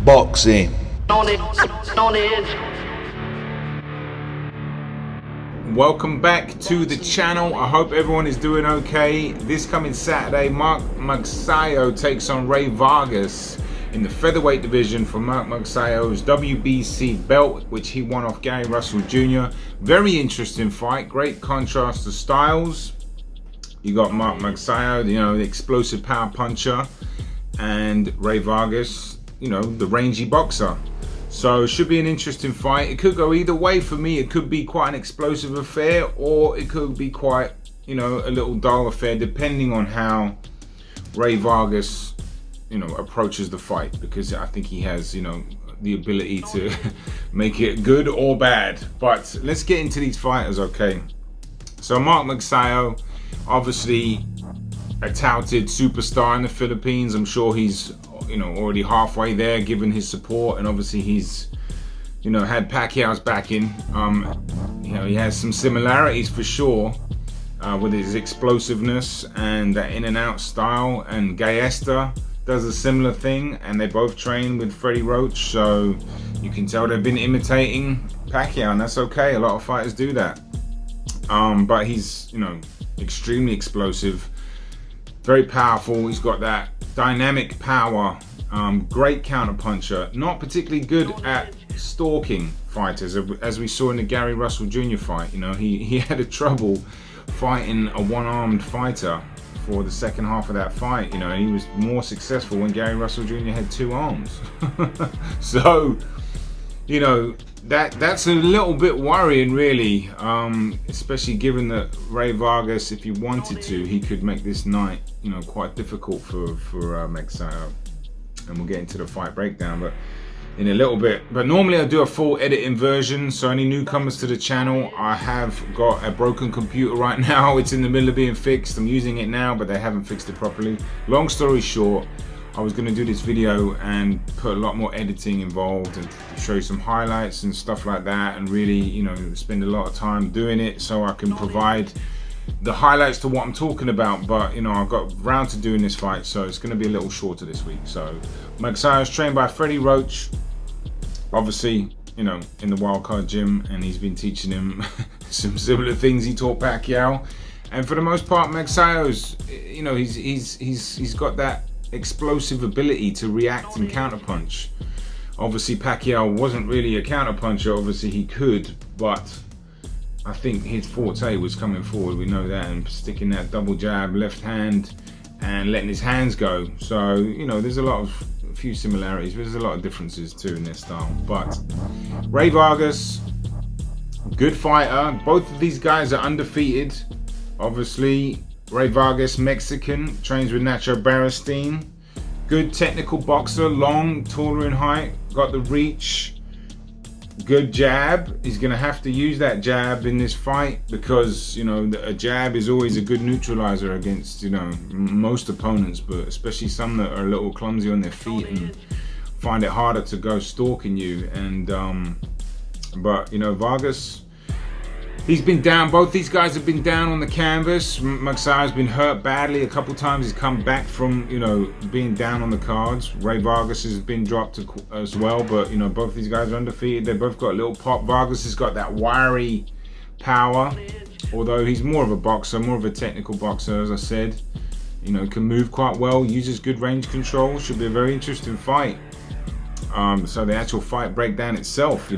boxing. Welcome back to the channel. I hope everyone is doing okay. This coming Saturday, Magsayo takes on Rey Vargas in the featherweight division for Magsayo's WBC belt, which he won off Gary Russell Jr. Very interesting fight, great contrast to styles. You got Magsayo, the explosive power puncher, and Rey Vargas, the rangy boxer. So it should be an interesting fight. It could go either way for me. It could be quite an explosive affair, or it could be quite, a little dull affair, depending on how Rey Vargas, approaches the fight, because I think he has, the ability to make it good or bad. But let's get into these fighters, okay? So Magsayo, obviously a touted superstar in the Philippines. I'm sure he's already halfway there, given his support, and obviously he's had Pacquiao's backing. He has some similarities for sure with his explosiveness and that in and out style, and Gallesta does a similar thing, and they both train with Freddie Roach, so you can tell they've been imitating Pacquiao, and that's okay. A lot of fighters do that. But he's extremely explosive, very powerful. He's got that dynamic power, great counterpuncher, not particularly good at stalking fighters, as we saw in the Gary Russell Jr. fight. He had a trouble fighting a one-armed fighter for the second half of that fight. He was more successful when Gary Russell Jr. had two arms. So that's a little bit worrying, really, especially given that Rey Vargas, if he wanted to, he could make this night quite difficult for Magsayo, and we'll get into the fight breakdown but in a little bit. But normally I do a full editing version, so any newcomers to the channel, I have got a broken computer right now. It's in the middle of being fixed. I'm using it now, but they haven't fixed it properly. Long story short, I was going to do this video and put a lot more editing involved and show you some highlights and stuff like that, and really spend a lot of time doing it so I can provide the highlights to what I'm talking about. But I've got round to doing this fight, so it's going to be a little shorter this week. So Magsayo's trained by Freddie Roach, obviously in the wildcard gym, and he's been teaching him some similar things he taught Pacquiao. And for the most part, Magsayo's he's got that explosive ability to react and counterpunch. Obviously Pacquiao wasn't really a counterpuncher. Obviously he could, but I think his forte was coming forward, we know that, and sticking that double jab, left hand, and letting his hands go. So there's a few similarities, but there's a lot of differences too in their style. But Rey Vargas, good fighter. Both of these guys are undefeated. Obviously Rey Vargas, Mexican, trains with Nacho Beristain. Good technical boxer, long, taller in height, got the reach, good jab. He's going to have to use that jab in this fight, because a jab is always a good neutralizer against most opponents, but especially some that are a little clumsy on their feet and find it harder to go stalking you. And but Vargas, he's been down. Both these guys have been down on the canvas. Magsayo's been hurt badly a couple times. He's come back from being down on the cards. Rey Vargas has been dropped as well, but both these guys are undefeated. They both got a little pop. Vargas has got that wiry power, although he's more of a boxer, more of a technical boxer, as I said. Can move quite well, uses good range control. Should be a very interesting fight. So the actual fight breakdown itself,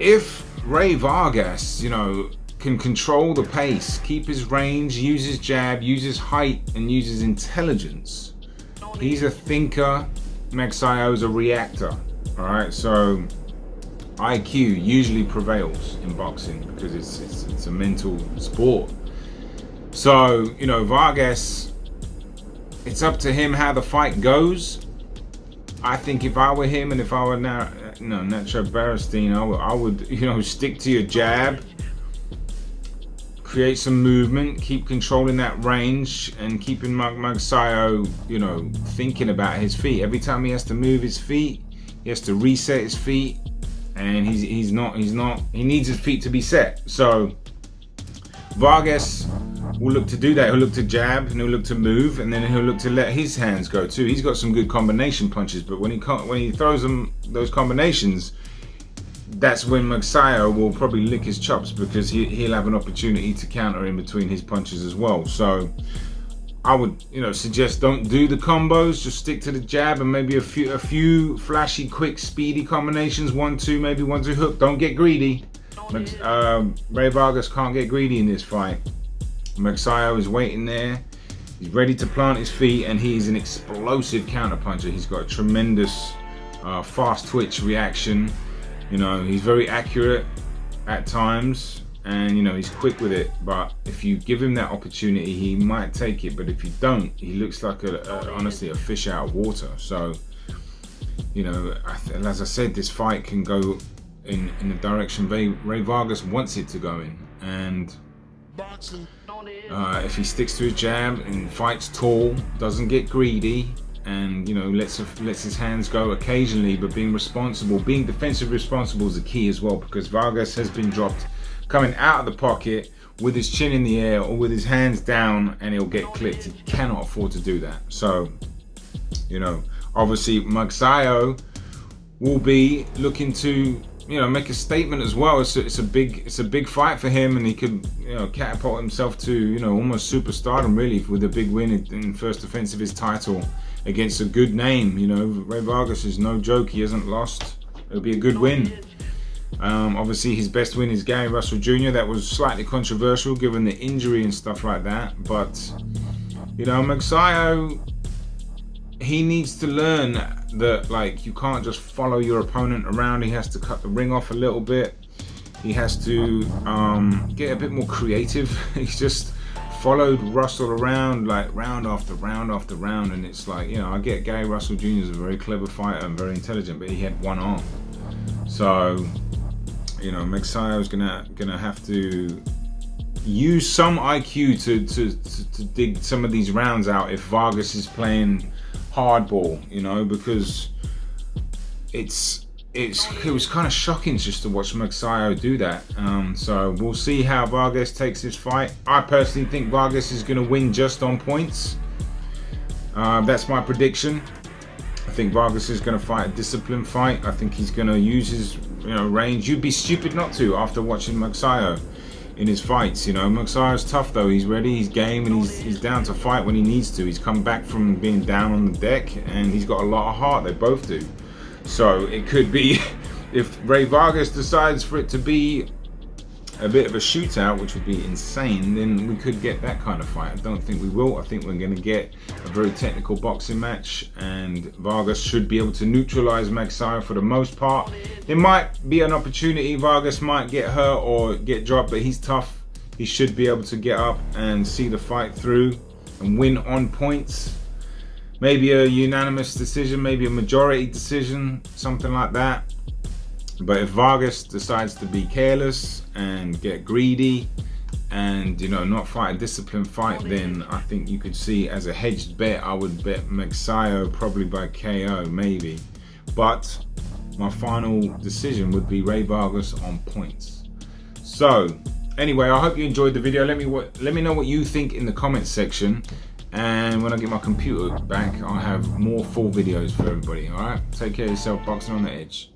if Rey Vargas, can control the pace, keep his range, use his jab, use his height, and use his intelligence. He's a thinker. Magsayo's a reactor. All right, so IQ usually prevails in boxing because it's a mental sport. So Vargas, it's up to him how the fight goes. I think if I were him, and if I were now Nacho Beristain, I would stick to your jab, create some movement, keep controlling that range, and keeping Magsayo thinking about his feet. Every time he has to move his feet, he has to reset his feet, and he needs his feet to be set. So Vargas will look to do that. He'll look to jab and he'll look to move, and then he'll look to let his hands go too. He's got some good combination punches, but when he throws them those combinations, that's when Magsayo will probably lick his chops, because he'll have an opportunity to counter in between his punches as well. So I would, suggest don't do the combos. Just stick to the jab and maybe a few flashy, quick, speedy combinations. 1-2, maybe 1-2 hook. Don't get greedy. Rey Vargas can't get greedy in this fight. Magsayo is waiting there. He's ready to plant his feet, and he is an explosive counter puncher. He's got a tremendous fast twitch reaction. He's very accurate at times, and he's quick with it. But if you give him that opportunity, he might take it. But if you don't, he looks like honestly a fish out of water. So as I said, this fight can go in the direction Rey Vargas wants it to go in. And if he sticks to his jab and fights tall, doesn't get greedy, and lets his hands go occasionally, but being defensive responsible is the key as well, because Vargas has been dropped coming out of the pocket with his chin in the air or with his hands down, and he'll get clipped. He cannot afford to do that. So obviously Magsayo will be looking to make a statement as well. It's a big fight for him, and he could catapult himself to almost superstardom, really, with a big win in first defense of his title against a good name. Rey Vargas is no joke. He hasn't lost. It'll be a good win. Obviously his best win is Gary Russell Jr. That was slightly controversial given the injury and stuff like that, but Magsayo, he needs to learn that you can't just follow your opponent around. He has to cut the ring off a little bit. He has to get a bit more creative. He's just followed Russell around round after round after round, and it's I get Gary Russell Jr. is a very clever fighter and very intelligent, but he had one arm. So Magsayo is gonna have to use some IQ to dig some of these rounds out if Vargas is playing hardball, because it was kind of shocking just to watch Magsayo do that. So we'll see how Vargas takes this fight. I personally think Vargas is going to win just on points. That's my prediction. I think Vargas is going to fight a disciplined fight. I think he's going to use his range. You'd be stupid not to after watching Magsayo in his fights. Magsayo's tough though. He's ready, he's game, and he's down to fight when he needs to. He's come back from being down on the deck, and he's got a lot of heart. They both do. So it could be, if Rey Vargas decides for it to be a bit of a shootout, which would be insane, then we could get that kind of fight. I don't think we will. I think we're going to get a very technical boxing match, and Vargas should be able to neutralize Magsayo for the most part. There might be an opportunity Vargas might get hurt or get dropped, but he's tough. He should be able to get up and see the fight through and win on points. Maybe a unanimous decision, maybe a majority decision, something like that. But if Vargas decides to be careless and get greedy and not fight a disciplined fight, then I think you could see, as a hedged bet, I would bet Magsayo probably by KO, maybe. But my final decision would be Rey Vargas on points. So anyway, I hope you enjoyed the video. Let me know what you think in the comments section. And when I get my computer back, I'll have more full videos for everybody. Alright, take care of yourself. Boxing on the Edge.